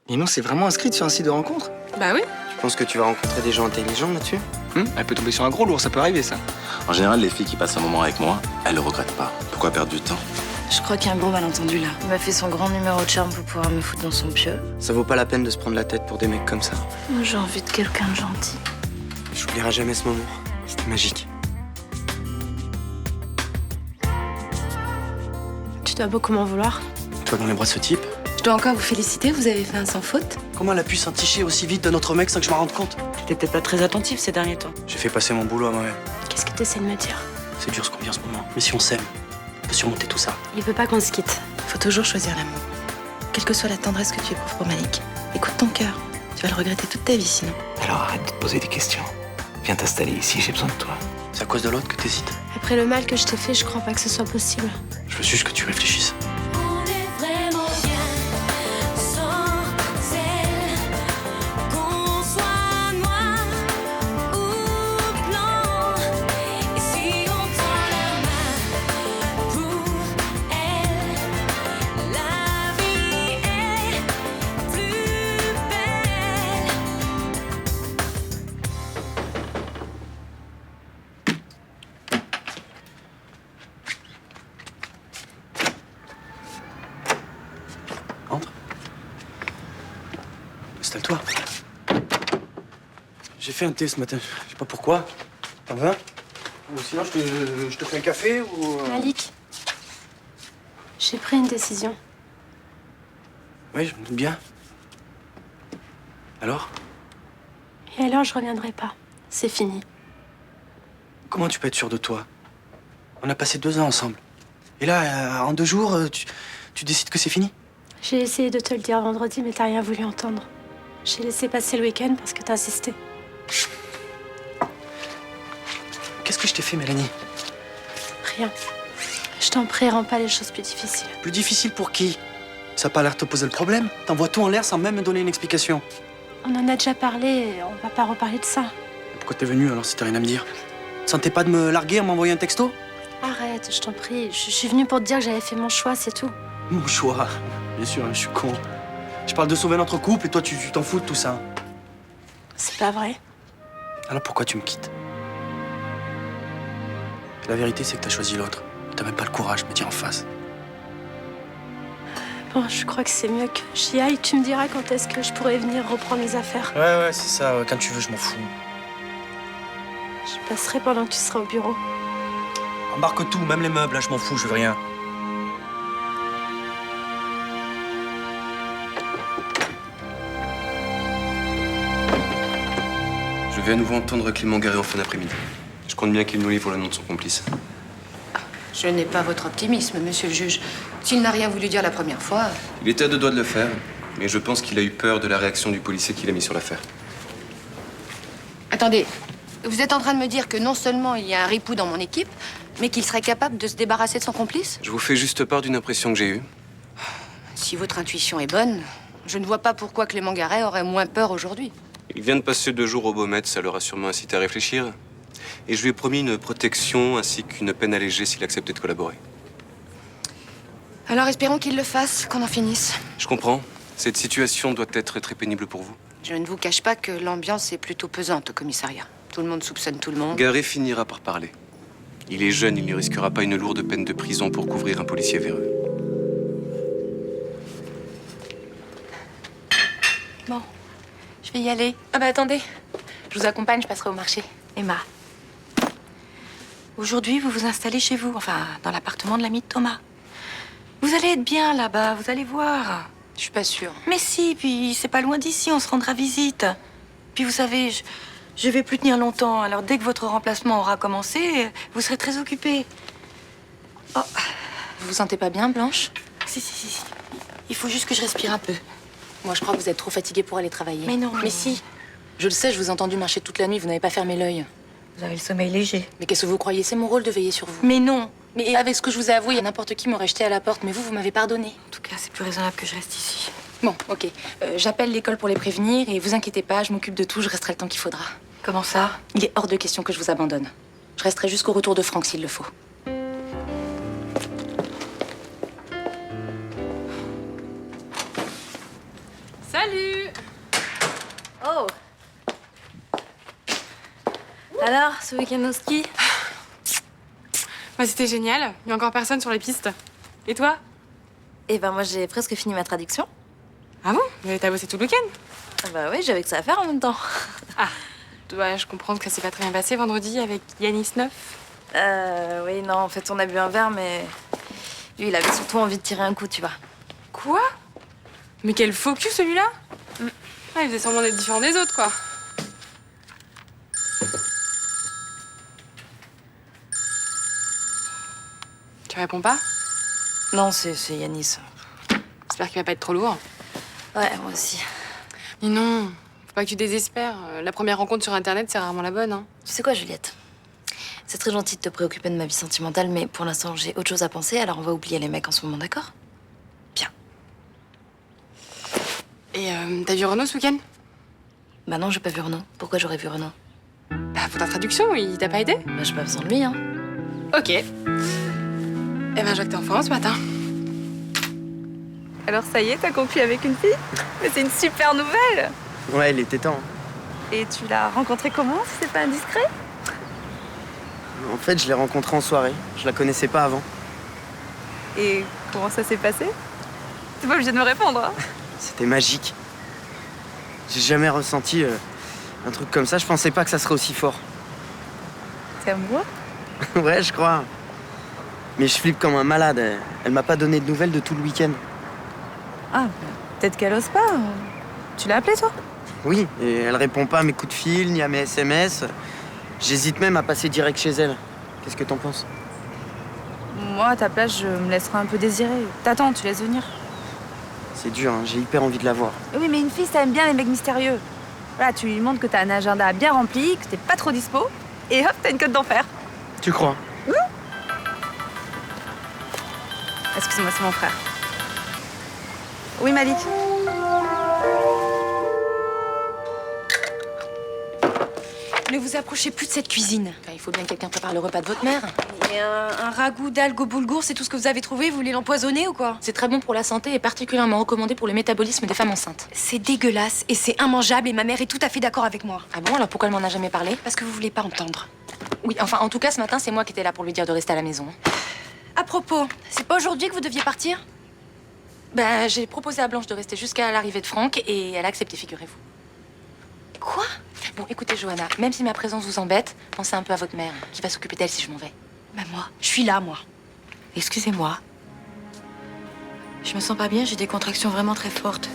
Ninon s'est vraiment inscrite sur un site de rencontre? Bah oui. Tu penses que tu vas rencontrer des gens intelligents là-dessus? Elle peut tomber sur un gros lourd, ça peut arriver, ça. En général, les filles qui passent un moment avec moi, elles le regrettent pas. Pourquoi perdre du temps? Je crois qu'il y a un gros malentendu là. Il m'a fait son grand numéro de charme pour pouvoir me foutre dans son pieu. Ça vaut pas la peine de se prendre la tête pour des mecs comme ça. Moi, j'ai envie de quelqu'un de gentil. J'oublierai jamais ce moment. C'était magique. Tu dois beaucoup m'en vouloir. Toi dans les bras de ce type? Je dois encore vous féliciter, vous avez fait un sans faute. Comment elle a pu s'enticher aussi vite de notre mec sans que je m'en rende compte? T'étais peut-être pas très attentif ces derniers temps. J'ai fait passer mon boulot à moi-même. Qu'est-ce que t'essaies de me dire? C'est dur ce qu'on vit en ce moment. Mais si on s'aime, on peut surmonter tout ça. Il veut pas qu'on se quitte. Faut toujours choisir l'amour. Quelle que soit la tendresse que tu éprouves pour Malik, écoute ton cœur. Tu vas le regretter toute ta vie sinon. Alors arrête de te poser des questions. Viens t'installer ici, j'ai besoin de toi. C'est à cause de l'autre que t'hésites. Après le mal que je t'ai fait, je crois pas que ce soit possible. Je veux juste que tu réfléchisses. Entre. Installe-toi. J'ai fait un thé ce matin. Je sais pas pourquoi. T'en veux un? Ou sinon, je te fais un café ou... Malik, j'ai pris une décision. Oui, je me doute bien. Alors? Et alors, je reviendrai pas. C'est fini. Comment tu peux être sûr de toi? On a passé 2 ans ensemble. Et là, en 2 jours, tu décides que c'est fini? J'ai essayé de te le dire vendredi, mais t'as rien voulu entendre. J'ai laissé passer le week-end parce que t'as insisté. Qu'est-ce que je t'ai fait, Mélanie? Rien. Je t'en prie, rends pas les choses plus difficiles. Plus difficile pour qui? Ça a pas l'air de te poser le problème? T'envoies tout en l'air sans même me donner une explication. On en a déjà parlé et on va pas reparler de ça. Pourquoi t'es venu alors si t'as rien à me dire? Tu sentais pas de me larguer en m'envoyant un texto? Arrête, je t'en prie. Je suis venue pour te dire que j'avais fait mon choix, c'est tout. Mon choix. Bien sûr, je suis con. Je parle de sauver notre couple et toi, tu t'en fous de tout ça. C'est pas vrai. Alors pourquoi tu me quittes? La vérité, c'est que t'as choisi l'autre. T'as même pas le courage de me dire en face. Bon, je crois que c'est mieux que j'y aille. Tu me diras quand est-ce que je pourrais venir reprendre mes affaires. Ouais, c'est ça. Quand tu veux, je m'en fous. Je passerai pendant que tu seras au bureau. Embarque tout, même les meubles, là, je m'en fous, je veux rien. Je vais à nouveau entendre Clément Garé en fin d'après-midi. Je compte bien qu'il nous livre le nom de son complice. Je n'ai pas votre optimisme, monsieur le juge. S'il n'a rien voulu dire la première fois... Il était à 2 doigts de le faire, mais je pense qu'il a eu peur de la réaction du policier qui l'a mis sur l'affaire. Attendez, vous êtes en train de me dire que non seulement il y a un ripou dans mon équipe, mais qu'il serait capable de se débarrasser de son complice? Je vous fais juste part d'une impression que j'ai eue. Si votre intuition est bonne, je ne vois pas pourquoi Clément Garret aurait moins peur aujourd'hui. Il vient de passer 2 jours au Beaumet, ça leur a sûrement incité à réfléchir. Et je lui ai promis une protection ainsi qu'une peine allégée s'il acceptait de collaborer. Alors espérons qu'il le fasse, qu'on en finisse. Je comprends. Cette situation doit être très pénible pour vous. Je ne vous cache pas que l'ambiance est plutôt pesante au commissariat. Tout le monde soupçonne tout le monde. Garé finira par parler. Il est jeune, il ne risquera pas une lourde peine de prison pour couvrir un policier véreux. Bon, je vais y aller. Ah bah attendez, je vous accompagne, je passerai au marché. Emma, aujourd'hui vous vous installez chez vous, enfin dans l'appartement de l'ami de Thomas. Vous allez être bien là-bas, vous allez voir. Je suis pas sûre. Mais si, puis c'est pas loin d'ici, on se rendra visite. Puis vous savez, je vais plus tenir longtemps, alors dès que votre remplacement aura commencé, vous serez très occupée. Oh. Vous vous sentez pas bien, Blanche? Si. Il faut juste que je respire un peu. Moi, je crois que vous êtes trop fatiguée pour aller travailler. Mais non. Mais si. Je le sais, je vous ai entendu marcher toute la nuit, vous n'avez pas fermé l'œil. Vous avez le sommeil léger. Mais qu'est-ce que vous croyez? C'est mon rôle de veiller sur vous. Mais non. Mais avec ce que je vous ai avoué, n'importe qui m'aurait jeté à la porte, mais vous m'avez pardonné. En tout cas, c'est plus raisonnable que je reste ici. Bon, ok. J'appelle l'école pour les prévenir et vous inquiétez pas, je m'occupe de tout, je resterai le temps qu'il faudra. Comment ça? Il est hors de question que je vous abandonne. Je resterai jusqu'au retour de Franck s'il le faut. Salut! Oh. Alors, ce week-end au ski? Bah, c'était génial. Il y a encore personne sur les pistes. Et toi? Eh ben moi j'ai presque fini ma traduction. Ah bon? Mais t'as bossé tout le week-end? Ah bah oui, j'avais que ça à faire en même temps. Ah, ouais, je comprends que ça s'est pas très bien passé vendredi avec Yanis Neuf. Oui, non, en fait on a bu un verre, mais lui il avait surtout envie de tirer un coup, tu vois. Quoi? Mais quel faux cul celui-là? Ah, il faisait semblant d'être différent des autres, quoi. Tu réponds pas? Non, c'est Yanis. J'espère qu'il va pas être trop lourd. Ouais, moi aussi. Mais non, faut pas que tu désespères. La première rencontre sur Internet, c'est rarement la bonne, hein. Tu sais quoi, Juliette? C'est très gentil de te préoccuper de ma vie sentimentale, mais pour l'instant j'ai autre chose à penser, alors on va oublier les mecs en ce moment, d'accord? Bien. Et t'as vu Renaud ce week-end? Bah non, j'ai pas vu Renaud. Pourquoi j'aurais vu Renaud? Bah, pour ta traduction, il t'a pas aidé? Bah j'ai pas besoin de lui, hein. Ok. Eh ben, je vois que t'es en forme ce matin. Alors ça y est, t'as conclu avec une fille? Mais c'est une super nouvelle! Ouais, il était temps. Et tu l'as rencontrée comment, si c'est pas indiscret? En fait, je l'ai rencontrée en soirée. Je la connaissais pas avant. Et comment ça s'est passé? T'es pas obligé de me répondre, hein? C'était magique. J'ai jamais ressenti un truc comme ça. Je pensais pas que ça serait aussi fort. T'es amoureux? Ouais, je crois. Mais je flippe comme un malade. Elle m'a pas donné de nouvelles de tout le week-end. Ah, bah, peut-être qu'elle ose pas. Tu l'as appelée, toi? Oui, et elle répond pas à mes coups de fil, ni à mes SMS. J'hésite même à passer direct chez elle. Qu'est-ce que t'en penses? Moi, à ta place, je me laisserais un peu désirer. T'attends, tu laisses venir. C'est dur, hein, j'ai hyper envie de la voir. Oui, mais une fille, ça aime bien les mecs mystérieux. Voilà, tu lui montres que t'as un agenda bien rempli, que t'es pas trop dispo, et hop, t'as une cote d'enfer. Tu crois? Excuse-moi, c'est mon frère. Oui, Malik. Ne vous approchez plus de cette cuisine. Enfin, il faut bien que quelqu'un prépare le repas de votre mère. Et un ragoût d'algues au boulgour, c'est tout ce que vous avez trouvé? Vous voulez l'empoisonner ou quoi? C'est très bon pour la santé et particulièrement recommandé pour le métabolisme des femmes enceintes. C'est dégueulasse et c'est immangeable et ma mère est tout à fait d'accord avec moi. Ah bon? Alors pourquoi elle m'en a jamais parlé? Parce que vous voulez pas entendre. Oui, enfin, en tout cas, ce matin, c'est moi qui étais là pour lui dire de rester à la maison. À propos, c'est pas aujourd'hui que vous deviez partir? Ben, j'ai proposé à Blanche de rester jusqu'à l'arrivée de Franck et elle a accepté, figurez-vous. Quoi? Bon, écoutez, Johanna, même si ma présence vous embête, pensez un peu à votre mère, qui va s'occuper d'elle si je m'en vais. Ben moi, je suis là, moi. Excusez-moi. Je me sens pas bien, j'ai des contractions vraiment très fortes.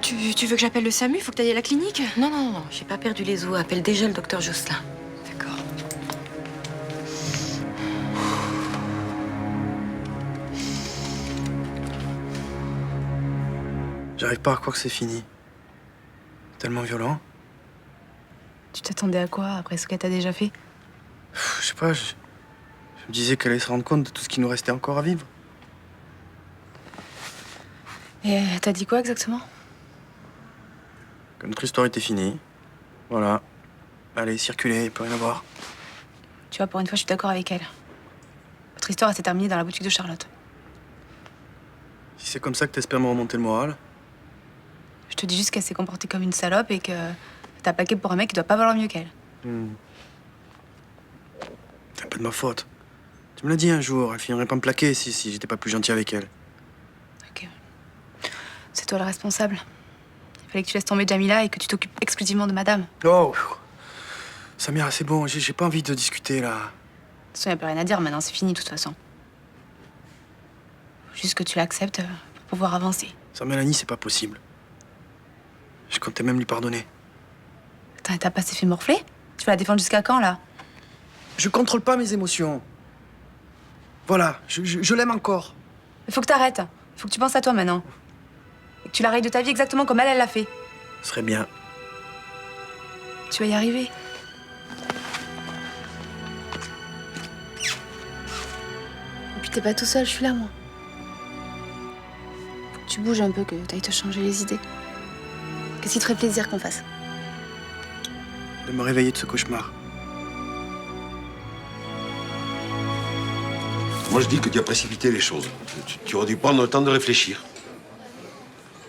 Tu veux que j'appelle le SAMU? Faut que t'ailles à la clinique? Non, non, non, j'ai pas perdu les os. Appelle déjà le docteur Josselin. D'accord. J'arrive pas à croire que c'est fini. Tellement violent. Tu t'attendais à quoi après ce qu'elle t'a déjà fait? Je sais pas, je me disais qu'elle allait se rendre compte de tout ce qui nous restait encore à vivre. Et elle t'a dit quoi exactement? Que notre histoire était finie. Voilà. Allez, circuler, peut rien avoir. Tu vois, pour une fois, je suis d'accord avec elle. Votre histoire s'est terminée dans la boutique de Charlotte. Si c'est comme ça que t'espères me remonter le moral. Je te dis juste qu'elle s'est comportée comme une salope et que t'as plaqué pour un mec qui doit pas valoir mieux qu'elle. C'est un peu de ma faute. Tu me l'as dit un jour, elle finirait pas me plaquer si j'étais pas plus gentil avec elle. Ok. C'est toi le responsable. Il fallait que tu laisses tomber Jamila et que tu t'occupes exclusivement de madame. Oh Samir, c'est bon, j'ai pas envie de discuter là. De toute façon, y a plus rien à dire maintenant, c'est fini de toute façon. Faut juste que tu l'acceptes pour pouvoir avancer. Sans Mélanie, c'est pas possible. Je comptais même lui pardonner. Attends, et t'as pas s'est fait morfler? Tu vas la défendre jusqu'à quand, là? Je contrôle pas mes émotions. Voilà, je l'aime encore. Il faut que t'arrêtes. Il faut que tu penses à toi maintenant. Et que tu la rayes de ta vie exactement comme elle l'a fait. Ce serait bien. Tu vas y arriver. Et puis t'es pas tout seul, je suis là, moi. Faut que tu bouges un peu, que t'ailles te changer les idées. Qu'est-ce qui te ferait plaisir qu'on fasse? De me réveiller de ce cauchemar. Moi, je dis que tu as précipité les choses. Tu aurais dû prendre le temps de réfléchir.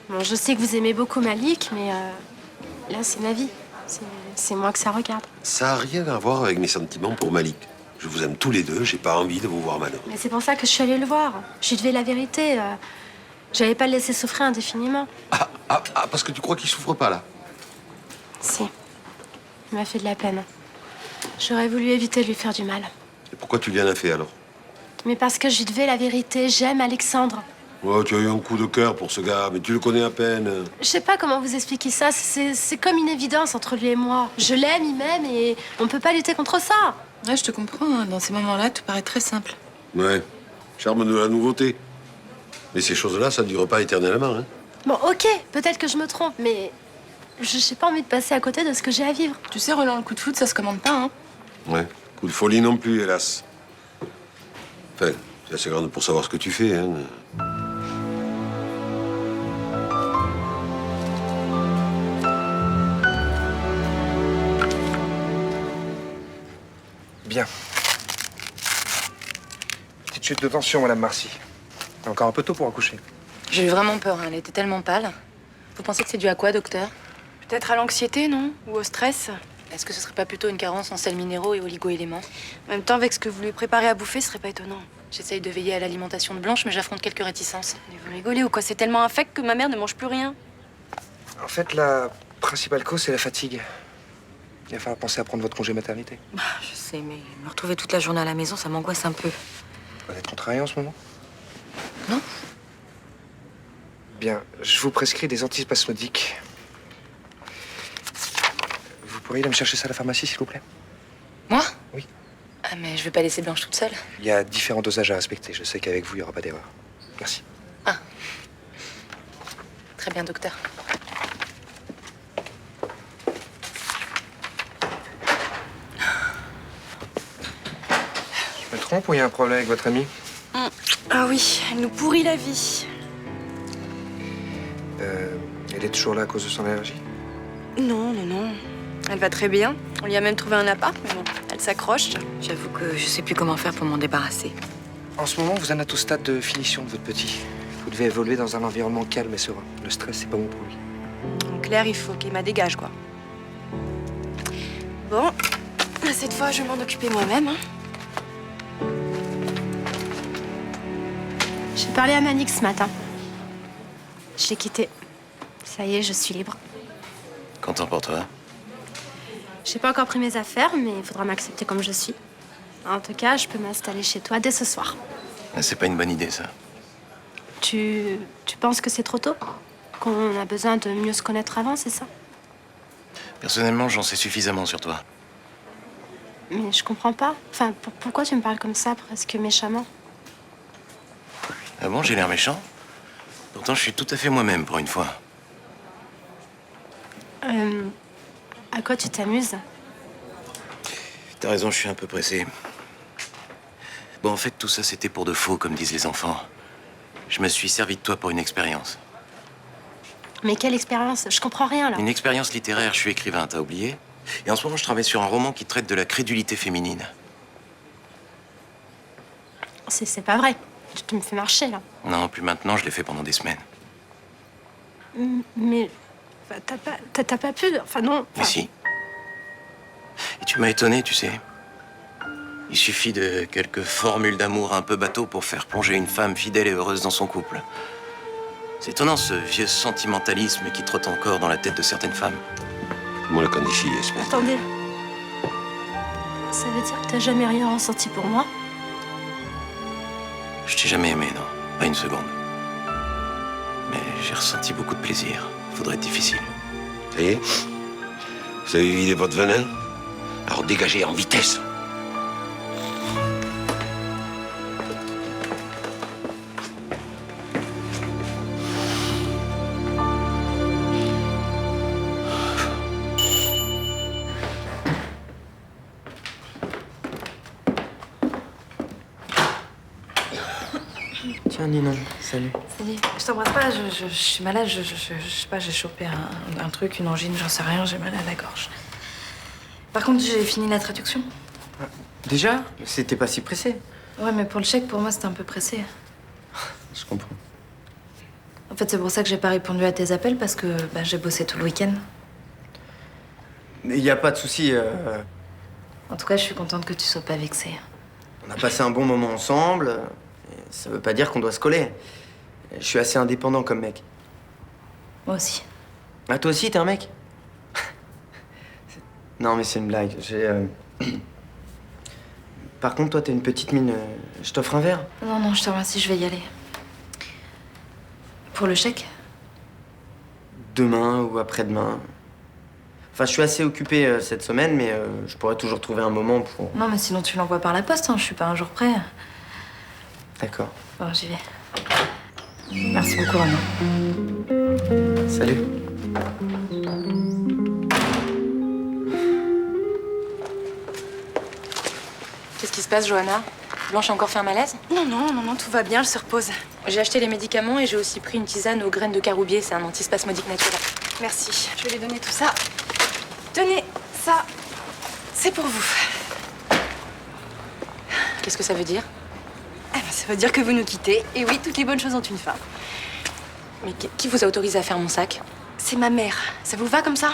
Bon, je sais que vous aimez beaucoup Malik, mais là, c'est ma vie. C'est moi que ça regarde. Ça n'a rien à voir avec mes sentiments pour Malik. Je vous aime tous les deux, j'ai pas envie de vous voir malheureux. Mais c'est pour ça que je suis allée le voir. Je lui devais la vérité. J'allais pas le laisser souffrir indéfiniment. Parce que tu crois qu'il souffre pas, là? Si. Il m'a fait de la peine. J'aurais voulu éviter de lui faire du mal. Et pourquoi tu lui en as fait, alors? Mais parce que je lui devais la vérité. J'aime Alexandre. Ouais, tu as eu un coup de cœur pour ce gars, mais tu le connais à peine. Je sais pas comment vous expliquer ça. C'est comme une évidence entre lui et moi. Je l'aime, il m'aime et on peut pas lutter contre ça. Ouais, je te comprends. Hein. Dans ces moments-là, tout paraît très simple. Ouais, charme de la nouveauté. Mais ces choses-là, ça ne dure pas éternellement, hein. Bon, ok, peut-être que je me trompe, mais j'ai pas envie de passer à côté de ce que j'ai à vivre. Tu sais, Roland, le coup de foot, ça se commande pas, hein. Ouais, coup de folie non plus, hélas. Enfin, tu es assez grande pour savoir ce que tu fais, hein. Bien. Petite chute de tension, Madame Marcy. Encore un peu tôt pour accoucher. J'ai eu vraiment peur, hein. Elle était tellement pâle. Vous pensez que c'est dû à quoi, docteur? Peut-être à l'anxiété, non? Ou au stress? Est-ce que ce serait pas plutôt une carence en sels minéraux et oligo-éléments? En même temps, avec ce que vous lui préparez à bouffer, ce serait pas étonnant. J'essaye de veiller à l'alimentation de Blanche, mais j'affronte quelques réticences. Mais vous rigolez ou quoi? C'est tellement infect que ma mère ne mange plus rien. En fait, la principale cause, c'est la fatigue. Il va falloir penser à prendre votre congé maternité. Je sais, mais me retrouver toute la journée à la maison, ça m'angoisse un peu. Vous êtes contrarié en ce moment? Non. Bien, je vous prescris des antispasmodiques. Vous pourriez aller me chercher ça à la pharmacie, s'il vous plaît? Moi? Oui. Ah, mais je vais pas laisser Blanche toute seule. Il y a différents dosages à respecter. Je sais qu'avec vous, il n'y aura pas d'erreur. Merci. Très bien, docteur. Je me trompe ou il y a un problème avec votre amie? Ah oui, elle nous pourrit la vie. Elle est toujours là à cause de son allergie? Non, non, non. Elle va très bien. On lui a même trouvé un appart, mais bon, elle s'accroche. J'avoue que je sais plus comment faire pour m'en débarrasser. En ce moment, vous en êtes au stade de finition de votre petit. Vous devez évoluer dans un environnement calme et serein. Le stress, c'est pas bon pour lui. En clair, il faut qu'Emma dégage, quoi. Bon, cette fois, je vais m'en occuper moi-même. J'ai parlé à Malik ce matin. Je l'ai quitté. Ça y est, je suis libre. Content pour toi. J'ai pas encore pris mes affaires, mais il faudra m'accepter comme je suis. En tout cas, je peux m'installer chez toi dès ce soir. C'est pas une bonne idée, ça. Tu penses que c'est trop tôt? Qu'on a besoin de mieux se connaître avant, c'est ça? Personnellement, j'en sais suffisamment sur toi. Mais je comprends pas. Enfin, pourquoi tu me parles comme ça, presque méchamment? Ah bon, j'ai l'air méchant? Pourtant, je suis tout à fait moi-même pour une fois. À quoi tu t'amuses? T'as raison, je suis un peu pressé. Bon, en fait, tout ça, c'était pour de faux, comme disent les enfants. Je me suis servi de toi pour une expérience. Mais quelle expérience? Je comprends rien, là. Une expérience littéraire, je suis écrivain, t'as oublié? Et en ce moment, je travaille sur un roman qui traite de la crédulité féminine. C'est pas vrai. Tu me fais marcher, là. Non, plus maintenant, je l'ai fait pendant des semaines. Mais... enfin, t'as pas pu... Enfin, non... Mais si. Et tu m'as étonné, tu sais. Il suffit de quelques formules d'amour un peu bateau pour faire plonger une femme fidèle et heureuse dans son couple. C'est étonnant, ce vieux sentimentalisme qui trotte encore dans la tête de certaines femmes. Moi, la condition, espèce. Attendez. Ça veut dire que t'as jamais rien ressenti pour moi? Je t'ai jamais aimé, non. Pas une seconde. Mais j'ai ressenti beaucoup de plaisir. Faudrait être difficile. Ça y est? Vous avez vidé votre venin? Alors dégagez en vitesse. Tiens, Ninon, salut. Salut. Je t'embrasse pas, je suis malade, je sais pas, j'ai chopé un truc, une angine, j'en sais rien, j'ai mal à la gorge. Par contre, j'ai fini la traduction. Déjà? C'était pas si pressé. Ouais, mais pour le chèque, pour moi, c'était un peu pressé. Je comprends. En fait, c'est pour ça que j'ai pas répondu à tes appels, parce que j'ai bossé tout le week-end. Mais y a pas de souci. En tout cas, je suis contente que tu sois pas vexée. On a passé un bon moment ensemble. Et ça veut pas dire qu'on doit se coller. Je suis assez indépendant comme mec. Moi aussi. Ah, toi aussi, t'es un mec? Non, mais c'est une blague. Par contre, toi, t'as une petite mine. Je t'offre un verre? Non, non, je te remercie, je vais y aller. Pour le chèque? Demain ou après-demain. Enfin, je suis assez occupé cette semaine, mais je pourrais toujours trouver un moment pour... Non, mais sinon tu l'envoies par la poste, hein. Je suis pas un jour près. D'accord. Bon, j'y vais. Merci beaucoup, Renaud. Salut. Qu'est-ce qui se passe, Johanna? Blanche a encore fait un malaise? Non, tout va bien, elle se repose. J'ai acheté les médicaments et j'ai aussi pris une tisane aux graines de caroubier. C'est un antispasmodique naturel. Merci, je vais lui donner tout ça. Tenez, ça, c'est pour vous. Qu'est-ce que ça veut dire? Eh ben, ça veut dire que vous nous quittez. Et oui, toutes les bonnes choses ont une fin. Mais qui vous a autorisé à faire mon sac? C'est ma mère. Ça vous va comme ça?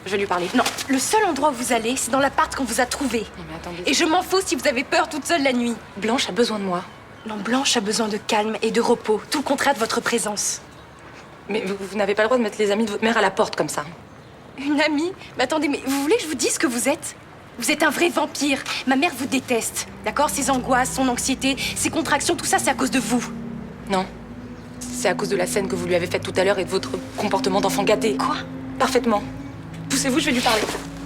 Je vais lui parler. Non, le seul endroit où vous allez, c'est dans l'appart qu'on vous a trouvé. Mais attendez. Et je m'en fous si vous avez peur toute seule la nuit. Blanche a besoin de moi. Non, Blanche a besoin de calme et de repos. Tout le contraire de votre présence. Mais vous n'avez pas le droit de mettre les amis de votre mère à la porte comme ça. Une amie? Mais attendez, mais vous voulez que je vous dise ce que vous êtes? Vous êtes un vrai vampire. Ma mère vous déteste, d'accord? Ses angoisses, son anxiété, ses contractions, tout ça, c'est à cause de vous. Non. C'est à cause de la scène que vous lui avez faite tout à l'heure et de votre comportement d'enfant gâté. Quoi? Parfaitement. Poussez-vous, je vais lui parler.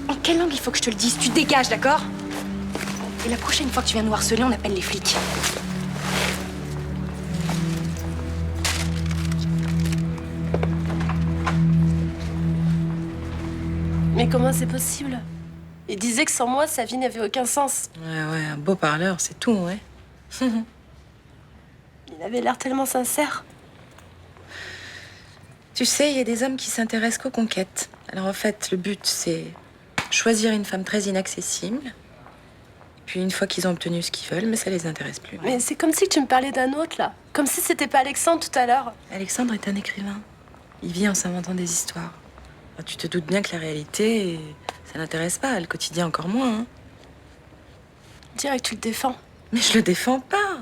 En quelle langue il faut que je te le dise? Tu dégages, d'accord? Et la prochaine fois que tu viens nous harceler, on appelle les flics. Mais comment c'est possible? Il disait que sans moi, sa vie n'avait aucun sens. Ouais, un beau parleur, c'est tout, ouais. Il avait l'air tellement sincère. Tu sais, il y a des hommes qui s'intéressent qu'aux conquêtes. Alors en fait, le but, c'est choisir une femme très inaccessible. Et puis une fois qu'ils ont obtenu ce qu'ils veulent, mais ça les intéresse plus. Mais c'est comme si tu me parlais d'un autre, là. Comme si c'était pas Alexandre tout à l'heure. Alexandre est un écrivain. Il vit en s'inventant des histoires. Alors, tu te doutes bien que la réalité, ça l'intéresse pas. Le quotidien encore moins, hein. Direct, tu le défends. Mais je le défends pas.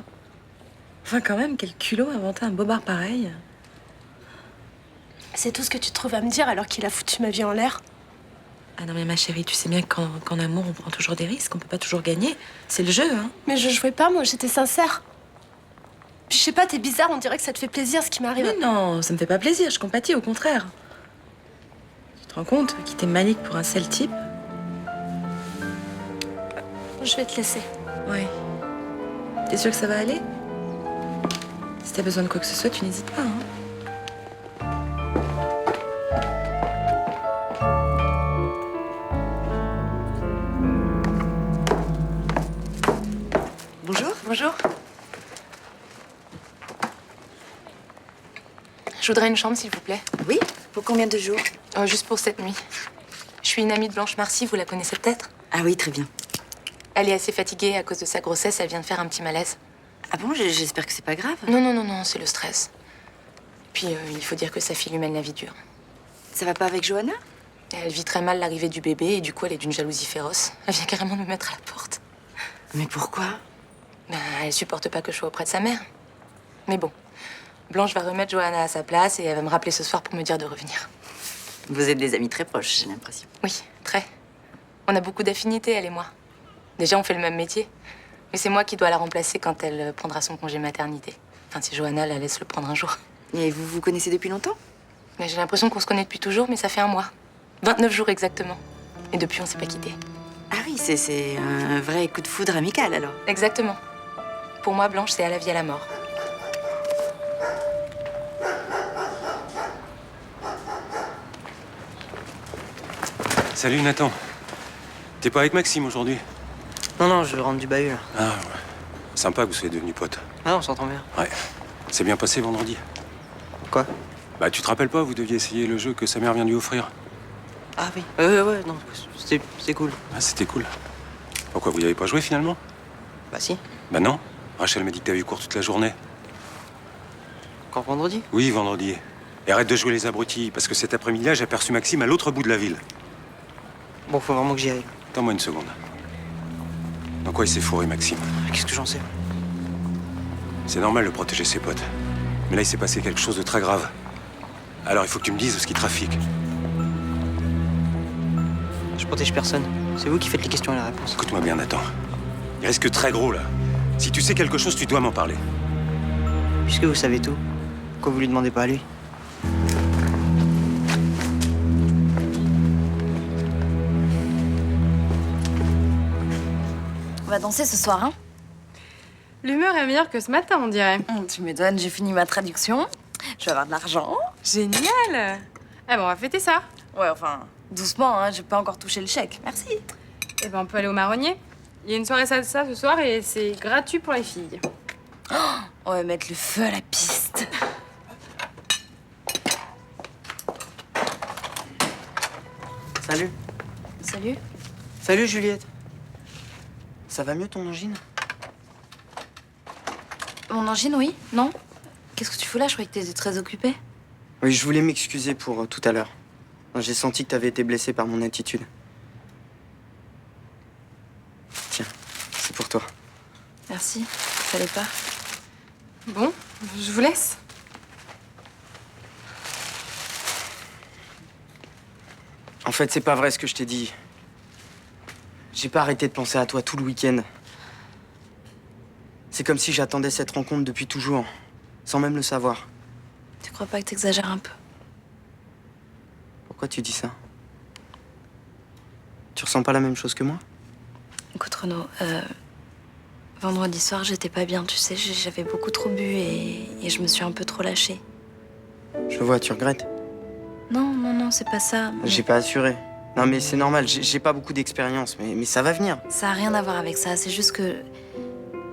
Enfin, quand même, quel culot inventer un bobard pareil. C'est tout ce que tu trouves à me dire alors qu'il a foutu ma vie en l'air. Ah non, mais ma chérie, tu sais bien qu'en amour, on prend toujours des risques. On peut pas toujours gagner. C'est le jeu, hein. Mais je jouais pas, moi, j'étais sincère. Puis je sais pas, t'es bizarre, on dirait que ça te fait plaisir ce qui m'arrive. Mais non, ça me fait pas plaisir, je compatis, au contraire. Tu te rends compte, quitter Malik pour un seul type? Je vais te laisser. Ouais. T'es sûre que ça va aller? Si t'as besoin de quoi que ce soit, tu n'hésites pas, hein. Bonjour. Bonjour. Je voudrais une chambre, s'il vous plaît. Oui? Pour combien de jours? Juste pour cette nuit. Je suis une amie de Blanche Marcy, vous la connaissez peut-être? Ah oui, très bien. Elle est assez fatiguée à cause de sa grossesse, elle vient de faire un petit malaise. Ah bon? J'espère que c'est pas grave. Non, c'est le stress. Puis il faut dire que sa fille lui mène la vie dure. Ça va pas avec Johanna? Elle vit très mal l'arrivée du bébé et du coup elle est d'une jalousie féroce. Elle vient carrément nous mettre à la porte. Mais pourquoi? Elle supporte pas que je sois auprès de sa mère. Mais bon, Blanche va remettre Johanna à sa place et elle va me rappeler ce soir pour me dire de revenir. Vous êtes des amis très proches, j'ai l'impression. Oui, très. On a beaucoup d'affinités, elle et moi. Déjà, on fait le même métier. Mais c'est moi qui dois la remplacer quand elle prendra son congé maternité. Enfin, si Johanna la laisse le prendre un jour. Et vous vous connaissez depuis longtemps? J'ai l'impression qu'on se connaît depuis toujours, mais ça fait un mois. 29 jours exactement. Et depuis, on s'est pas quittés. Ah oui, c'est un vrai coup de foudre amical, alors. Exactement. Pour moi, Blanche, c'est à la vie, à la mort. Salut Nathan. T'es pas avec Maxime aujourd'hui? Non, je rentre du bahut, là. Ah ouais. Sympa que vous soyez devenus potes. Ah, on s'entend bien. Ouais. C'est bien passé vendredi. Quoi? Bah tu te rappelles pas, vous deviez essayer le jeu que sa mère vient de lui offrir. Ah oui. Ouais, non, c'est cool. Ah c'était cool. Pourquoi vous y avez pas joué finalement? Bah si. Bah non. Rachel m'a dit que t'avais eu cours toute la journée. encore vendredi? Oui, vendredi. Et arrête de jouer les abrutis, parce que cet après-midi-là, j'ai aperçu Maxime à l'autre bout de la ville. Bon, faut vraiment que j'y aille. Attends-moi une seconde. Dans quoi il s'est fourré, Maxime? Qu'est-ce que j'en sais? C'est normal de protéger ses potes. Mais là, il s'est passé quelque chose de très grave. Alors, il faut que tu me dises ce qu'il trafique. Je protège personne. C'est vous qui faites les questions et la réponse. Écoute-moi bien, Nathan. Il risque très gros, là. Si tu sais quelque chose, tu dois m'en parler. Puisque vous savez tout, pourquoi vous lui demandez pas à lui? On va danser ce soir, hein? L'humeur est meilleure que ce matin, on dirait. Tu m'étonnes, j'ai fini ma traduction. Je vais avoir de l'argent. Génial! Ah bon, on va fêter ça. Ouais, enfin, doucement, hein, j'ai pas encore touché le chèque. Merci. Eh ben, on peut aller au marronnier. Il y a une soirée salsa ce soir et c'est gratuit pour les filles. On va mettre le feu à la piste. Salut. Salut. Salut, Juliette. Ça va mieux, ton angine? Mon angine, oui? Non? Qu'est-ce que tu fous là? Je croyais que t'étais très occupée. Oui, je voulais m'excuser pour tout à l'heure. J'ai senti que t'avais été blessé par mon attitude. Tiens, c'est pour toi. Merci. Fallait pas. Bon, je vous laisse. En fait, c'est pas vrai ce que je t'ai dit. J'ai pas arrêté de penser à toi tout le week-end. C'est comme si j'attendais cette rencontre depuis toujours, sans même le savoir. Tu crois pas que t'exagères un peu? Pourquoi tu dis ça? Tu ressens pas la même chose que moi? Écoute, Renaud, vendredi soir, j'étais pas bien, tu sais, j'avais beaucoup trop bu et je me suis un peu trop lâchée. Je vois, tu regrettes. Non, c'est pas ça. mais J'ai pas assuré. Non, mais c'est normal, j'ai pas beaucoup d'expérience, mais ça va venir. Ça a rien à voir avec ça, c'est juste que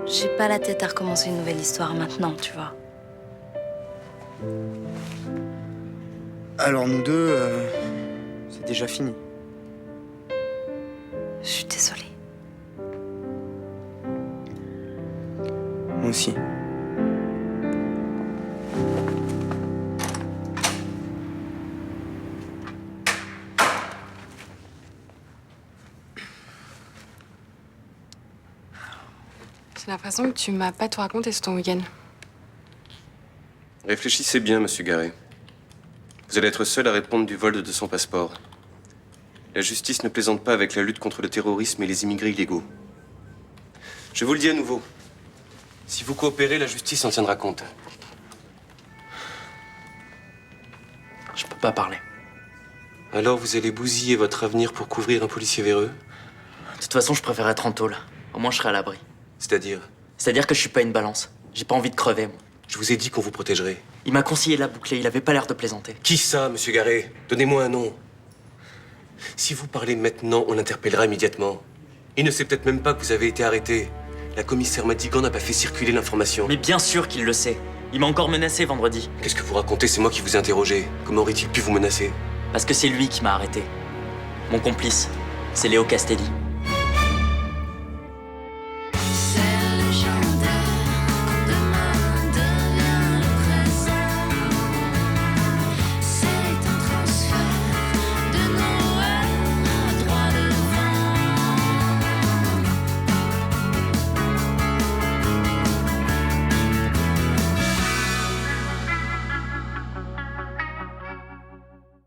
j'ai pas la tête à recommencer une nouvelle histoire maintenant, tu vois. Alors, nous deux, c'est déjà fini. Je suis désolée. Moi aussi. J'ai l'impression que tu m'as pas tout raconté sur ton week-end. Réfléchissez bien, monsieur Garé. Vous allez être seul à répondre du vol de son passeport. La justice ne plaisante pas avec la lutte contre le terrorisme et les immigrés illégaux. Je vous le dis à nouveau. Si vous coopérez, la justice en tiendra compte. Je peux pas parler. Alors vous allez bousiller votre avenir pour couvrir un policier véreux? De toute façon, je préfère être en tôle. Au moins, je serai à l'abri. C'est-à-dire? C'est-à-dire que je suis pas une balance. J'ai pas envie de crever, moi. Je vous ai dit qu'on vous protégerait. Il m'a conseillé de la boucler, il avait pas l'air de plaisanter. Qui ça, monsieur Garé? Donnez-moi un nom. Si vous parlez maintenant, on l'interpellera immédiatement. Il ne sait peut-être même pas que vous avez été arrêté. La commissaire Madigan n'a pas fait circuler l'information. Mais bien sûr qu'il le sait. Il m'a encore menacé vendredi. Qu'est-ce que vous racontez? C'est moi qui vous ai interrogé. Comment aurait-il pu vous menacer? Parce que c'est lui qui m'a arrêté. Mon complice, c'est Léo Castelli.